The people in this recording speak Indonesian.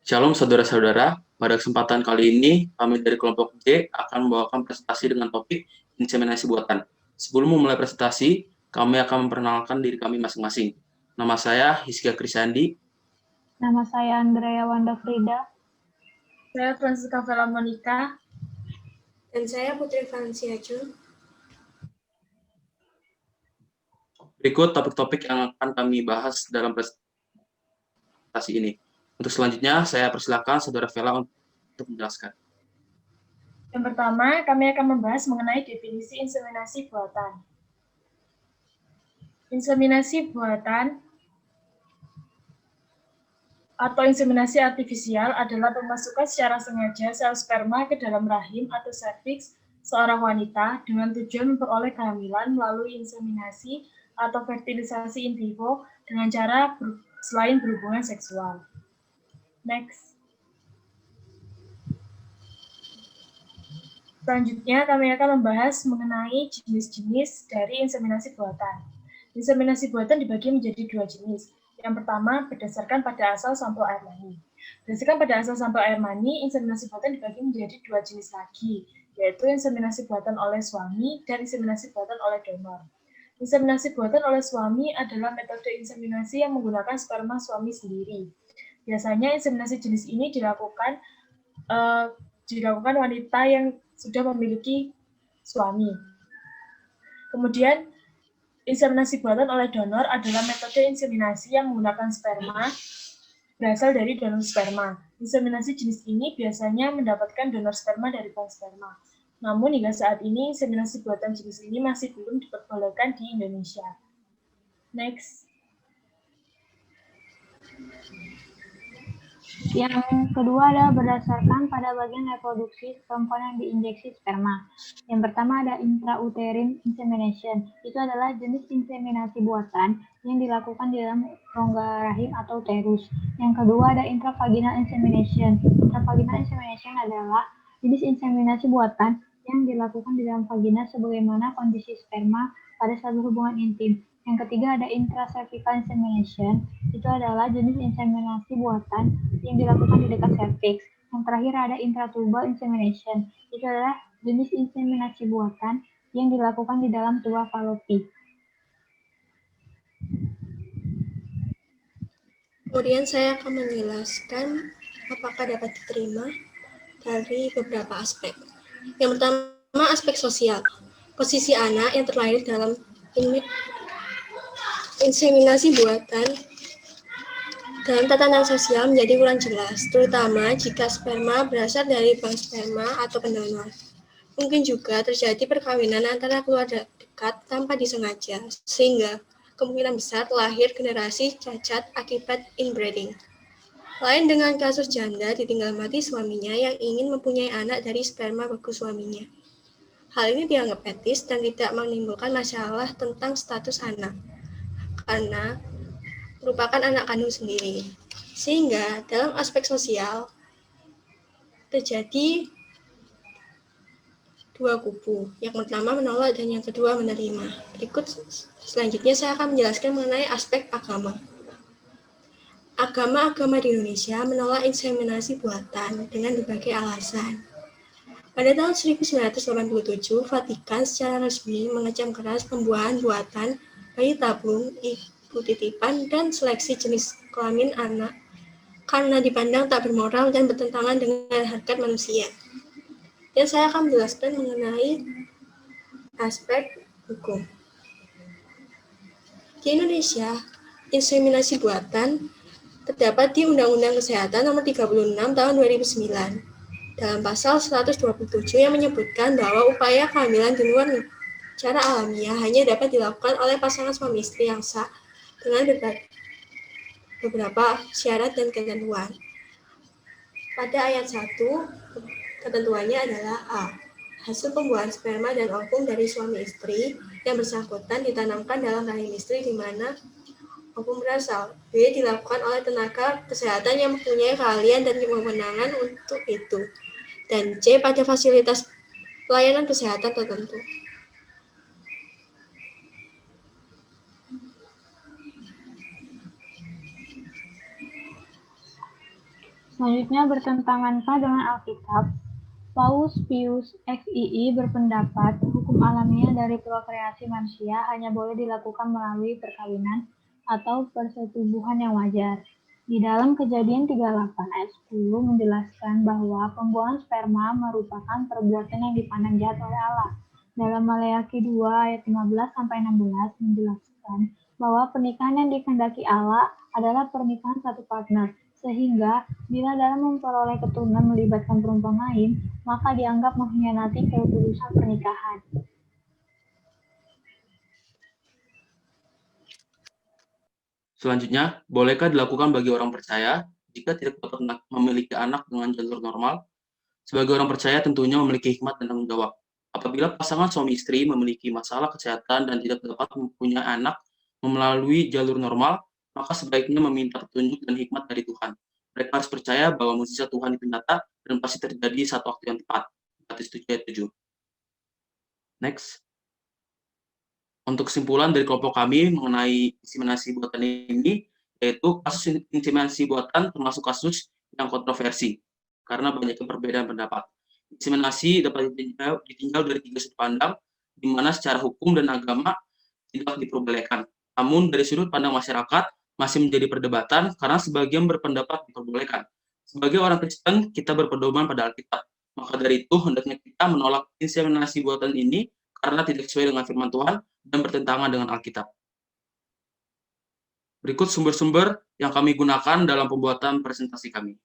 Shalom saudara-saudara, pada kesempatan kali ini kami dari kelompok J akan membawakan presentasi dengan topik inseminasi buatan. Sebelum memulai presentasi, kami akan memperkenalkan diri kami masing-masing. Nama saya Hizkia Krisandi. Nama saya Andrea Wanda Frida. Saya Francisca Vela Monica. Dan saya Putri Valencia Jun. Berikut topik-topik yang akan kami bahas dalam presentasi ini. Untuk selanjutnya, saya persilakan Saudara Vela untuk menjelaskan. Yang pertama, kami akan membahas mengenai definisi inseminasi buatan. Inseminasi buatan atau inseminasi artifisial adalah pemasukan secara sengaja sel sperma ke dalam rahim atau serviks seorang wanita dengan tujuan memperoleh kehamilan melalui inseminasi atau fertilisasi in vivo dengan cara selain berhubungan seksual. Next. Selanjutnya, kami akan membahas mengenai jenis-jenis dari inseminasi buatan. Inseminasi buatan dibagi menjadi 2 jenis. Yang pertama, berdasarkan pada asal sampel air mani. Berdasarkan pada asal sampel air mani, inseminasi buatan dibagi menjadi 2 jenis lagi, yaitu inseminasi buatan oleh suami dan inseminasi buatan oleh donor. Inseminasi buatan oleh suami adalah metode inseminasi yang menggunakan sperma suami sendiri. Biasanya inseminasi jenis ini dilakukan wanita yang sudah memiliki suami. Kemudian, inseminasi buatan oleh donor adalah metode inseminasi yang menggunakan sperma berasal dari donor sperma. Inseminasi jenis ini biasanya mendapatkan donor sperma dari bank sperma. Namun hingga saat ini, inseminasi buatan jenis ini masih belum diperbolehkan di Indonesia. Next. Yang kedua adalah berdasarkan pada bagian reproduksi komponen diinjeksi sperma. Yang pertama ada intrauterine insemination. Itu adalah jenis inseminasi buatan yang dilakukan di dalam rongga rahim atau uterus. Yang kedua ada intravaginal insemination. Intravaginal insemination adalah jenis inseminasi buatan yang dilakukan di dalam vagina sebagaimana kondisi sperma pada saat berhubungan intim. Yang ketiga ada intracervical insemination. Itu adalah jenis inseminasi buatan yang dilakukan di dekat serviks. Yang terakhir ada intratubal insemination. Itu adalah jenis inseminasi buatan yang dilakukan di dalam tuba falopi. Kemudian saya akan menjelaskan apakah dapat diterima dari beberapa aspek. Yang pertama, aspek sosial. Posisi anak yang terlahir dalam inseminasi buatan dalam tatanan sosial menjadi kurang jelas, terutama jika sperma berasal dari bank sperma atau pendonor. Mungkin juga terjadi perkawinan antara keluarga dekat tanpa disengaja, sehingga kemungkinan besar lahir generasi cacat akibat inbreeding. Lain dengan kasus janda ditinggal mati suaminya yang ingin mempunyai anak dari sperma beku suaminya. Hal ini dianggap etis dan tidak menimbulkan masalah tentang status anak, karena merupakan anak kandung sendiri. Sehingga dalam aspek sosial terjadi dua kubu. Yang pertama menolak dan yang kedua menerima. Berikut selanjutnya saya akan menjelaskan mengenai aspek agama. Agama-agama di Indonesia menolak inseminasi buatan dengan berbagai alasan. Pada tahun 1987, Vatikan secara resmi mengecam keras pembuahan buatan, bayi tabung, ibu titipan, dan seleksi jenis kelamin anak karena dipandang tak bermoral dan bertentangan dengan harkat manusia. Dan saya akan menjelaskan mengenai aspek hukum. Di Indonesia, inseminasi buatan terdapat di Undang-Undang Kesehatan Nomor 36 Tahun 2009 dalam pasal 127 yang menyebutkan bahwa upaya kehamilan di luar cara alamiah hanya dapat dilakukan oleh pasangan suami istri yang sah dengan beberapa syarat dan ketentuan. Pada ayat 1, ketentuannya adalah A. Hasil pembuahan sperma dan ovum dari suami istri yang bersangkutan ditanamkan dalam rahim istri di mana ovum berasal. B. Dilakukan oleh tenaga kesehatan yang mempunyai keahlian dan kewenangan untuk itu. Dan C. Pada fasilitas pelayanan kesehatan tertentu. Selanjutnya bertentangankah dengan Alkitab? Paus Pius XII berpendapat hukum alamiah dari prokreasi manusia hanya boleh dilakukan melalui perkawinan atau persetubuhan yang wajar. Di dalam Kejadian 38 ayat 10 menjelaskan bahwa pembuangan sperma merupakan perbuatan yang dipandang jahat oleh Allah. Dalam Maleakhi 2 ayat 15-16 menjelaskan bahwa pernikahan yang dikehendaki Allah adalah pernikahan satu partner, sehingga bila dalam memperoleh keturunan melibatkan perempuan lain, maka dianggap mengkhianati ketulusan pernikahan. Selanjutnya, bolehkah dilakukan bagi orang percaya jika tidak dapat memiliki anak dengan jalur normal? Sebagai orang percaya tentunya memiliki hikmat dan tanggung jawab. Apabila pasangan suami istri memiliki masalah kesehatan dan tidak dapat mempunyai anak melalui jalur normal, maka sebaiknya meminta petunjuk dan hikmat dari Tuhan. Mereka harus percaya bahwa mukjizat Tuhan itu nyata dan pasti terjadi saat waktu yang tepat. Matius 7 ayat 7. Next. Untuk kesimpulan dari kelompok kami mengenai inseminasi buatan ini, yaitu kasus inseminasi buatan termasuk kasus yang kontroversi, karena banyaknya perbedaan pendapat. Inseminasi dapat ditinjau dari 3 sudut pandang, di mana secara hukum dan agama tidak diperbolehkan. Namun dari sudut pandang masyarakat masih menjadi perdebatan karena sebagian berpendapat diperbolehkan. Sebagai orang Kristen, kita berpedoman pada Alkitab. Maka dari itu, hendaknya kita menolak inseminasi buatan ini karena tidak sesuai dengan firman Tuhan dan bertentangan dengan Alkitab. Berikut sumber-sumber yang kami gunakan dalam pembuatan presentasi kami.